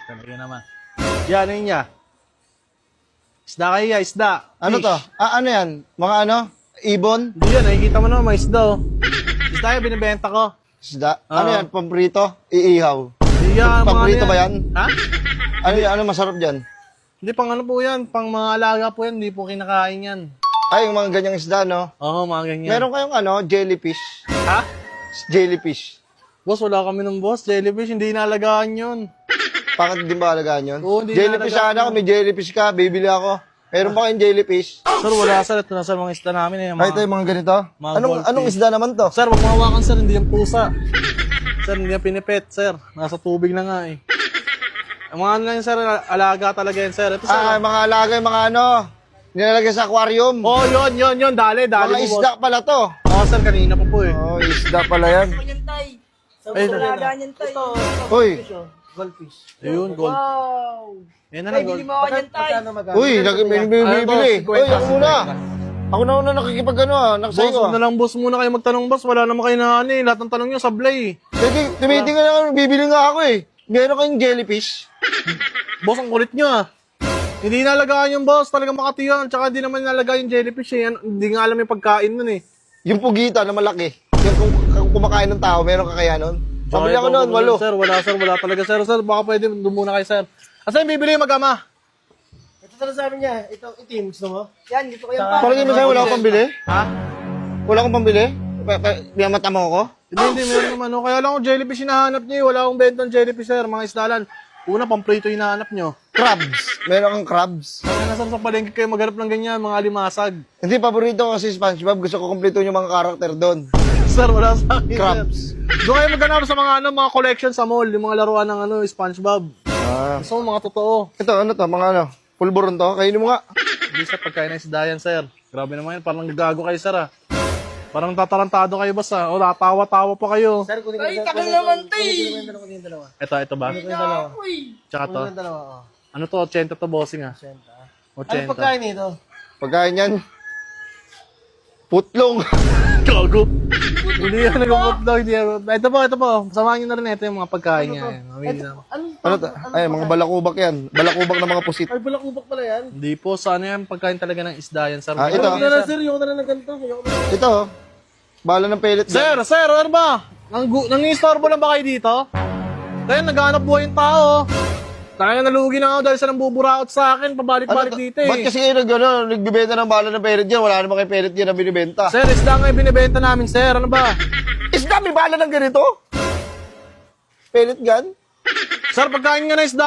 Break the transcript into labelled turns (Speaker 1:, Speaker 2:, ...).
Speaker 1: Talaga naman. Yan, yun niya. Isda kayo, isda.
Speaker 2: Ano
Speaker 1: Fish.
Speaker 2: to? Ano yan? Mga ano? Ibon?
Speaker 1: Hindi yan, nakikita mo naman, may isda oh. Isda yung binibenta ko.
Speaker 2: Isda?
Speaker 1: Oo.
Speaker 2: Ano yan? Pamprito? Iihaw?
Speaker 1: Hindi yan, mga
Speaker 2: Pamprito
Speaker 1: ano
Speaker 2: ba yan?
Speaker 1: Ha?
Speaker 2: Ano yan? Ano masarap dyan?
Speaker 1: Hindi, pang ano po yan, pang mga alaga po yan, hindi po kinakain yan.
Speaker 2: Ay, yung mga ganyang isda, no?
Speaker 1: Oo, mga ganyan.
Speaker 2: Meron kayong ano? Jellyfish?
Speaker 1: Ha?
Speaker 2: Jellyfish.
Speaker 1: Boss, wala kami ng boss. Jellyfish, hindi inalagaan yun.
Speaker 2: Bakit din ba alagaan yun?
Speaker 1: Oo, hindi
Speaker 2: Jellyfish
Speaker 1: nalagaan
Speaker 2: sana ako. May jellyfish ka. Bibili ako. Meron ba kayong jellyfish?
Speaker 1: Sir, wala sir. Ito na sir, mga isda namin eh.
Speaker 2: Ay, ito yung mga ganito.
Speaker 1: Mga
Speaker 2: Anong
Speaker 1: goldfish.
Speaker 2: isda naman to?
Speaker 1: Sir, wag mo hawakan sir, hindi yan pusa. Sir, hindi yan pinipet, sir. Nasa tubig na nga eh. Ang mga ano lang yan, sir, alaga talaga yan, sir. Ito, sir.
Speaker 2: Mga alaga, yung mga ano. Nilalagay sa aquarium.
Speaker 1: Oh, yun. Dali
Speaker 2: Mga
Speaker 1: mo,
Speaker 2: isda
Speaker 1: boss.
Speaker 2: pala to.
Speaker 1: Oo, sir, kanina pa po eh.
Speaker 2: Oh, isda pala yan.
Speaker 1: Ay,
Speaker 2: Uy,
Speaker 1: ayun, gold.
Speaker 3: Wow!
Speaker 1: Yan na lang, gold.
Speaker 3: Bili mo ako yan, tay.
Speaker 2: uy, bibili.
Speaker 1: Ano, boss?
Speaker 2: Uy, ako
Speaker 1: 50.
Speaker 2: muna. Ako na una nakikipag ano
Speaker 1: Boss, huwag na lang boss muna kayo magtanong, boss. Wala naman kayo na ano eh. Lahat ng tanong nyo, sablay eh.
Speaker 2: Tumitingin na ako, bibili nga ako eh. Meron kayong jellyfish?
Speaker 1: Boss, ang kulit nyo ah. Hindi nalagaan yung boss, talagang makatiyan. Tsaka hindi naman nalagaan yung jellyfish eh. Hindi nga alam yung pagkain nun eh.
Speaker 2: Yung pugita na malaki. Yung kung kumakain ng tao, meron kakayanon? Pabili ako noon, walo.
Speaker 1: Sir, wala talaga sir. Sir, baka pwede doon muna kayo sir. Asan yung bibili yung mag-ama?
Speaker 3: Ito talaga sabi niya. Ito, itim. Gusto mo? Yan, gusto ko yan pa.
Speaker 2: Palagi mo sa'yo, wala akong pambili?
Speaker 1: Ha?
Speaker 2: Wala akong pambili? Biyamata mo ako?
Speaker 1: Hindi, meron naman. No? Kaya lang kung jellyfish hinahanap nyo eh. Wala akong bentang jellyfish sir, mga isdalan. Una, pamprito hinahanap nyo.
Speaker 2: Crabs. Meron kang crabs.
Speaker 1: Kaya nasa sa palengke kayo maghanap ng ganyan, mga alimasag.
Speaker 2: Hindi, paborito ko kasi SpongeBob. Gusto ko kumpleto yung mga karakter doon.
Speaker 1: Sir, wala sa akin.
Speaker 2: Crabs.
Speaker 1: Doon kayo maghanap sa mga ano, mga collection sa mall, yung mga laruan ng ano, SpongeBob. Gusto mo mga totoo.
Speaker 2: Ito, ano to? Mga ano? Pulburon to? Kainin mo nga.
Speaker 1: Hindi sa pagkain ng isda yan, sir. Grabe naman yan, parang nagago kayo, sir ah. Parang tatarantado kayo, boss ah. O, tatawa-tawa pa kayo.
Speaker 3: Sir, kunin ko. Ay, tagal naman, tay. Kunin yung dalawa.
Speaker 1: Ito ba?
Speaker 3: Kunin yung dalawa.
Speaker 1: Tsaka to.
Speaker 3: Kunin yung dalawa, oh.
Speaker 1: Ano to? 80 to, bossing ah. 80.
Speaker 3: Ano pagkain nito?
Speaker 2: Pagkain yan. Putlong.
Speaker 1: Gago. Hindi yan nagpuputlong. Ito po. Samahan nyo na rin ito yung mga pagkain niya. Mamili na.
Speaker 2: Ano to? Ay, mga balakubak yan. Balakubak ng mga pusit.
Speaker 3: Ay, balakubak pala yan.
Speaker 1: Hindi po, sana yan pagkain talaga ng isda yan, sir.
Speaker 2: Ito.
Speaker 3: Ayoko na lang, sir. Ayoko na lang ng ganito. Ayoko na lang.
Speaker 2: Ito, bala ng pellet.
Speaker 1: Sir, ano ba? Nang-istorbo lang ba kayo dito? Kaya naghanap buhay yung tao. Kaya nalugi na ako dahil sa nang buburaot sa akin, pabalik-balik dito eh.
Speaker 2: Ba't kasi kayo nagbibenta ng bala ng pellet dyan? Wala naman kayo pellet dyan na binibenta.
Speaker 1: Sir, isda nga yung binibenta namin, sir. Ano ba?
Speaker 2: Isda, may bala ng ganito? Pellet gun?
Speaker 1: Sir, pagkain nga na isda.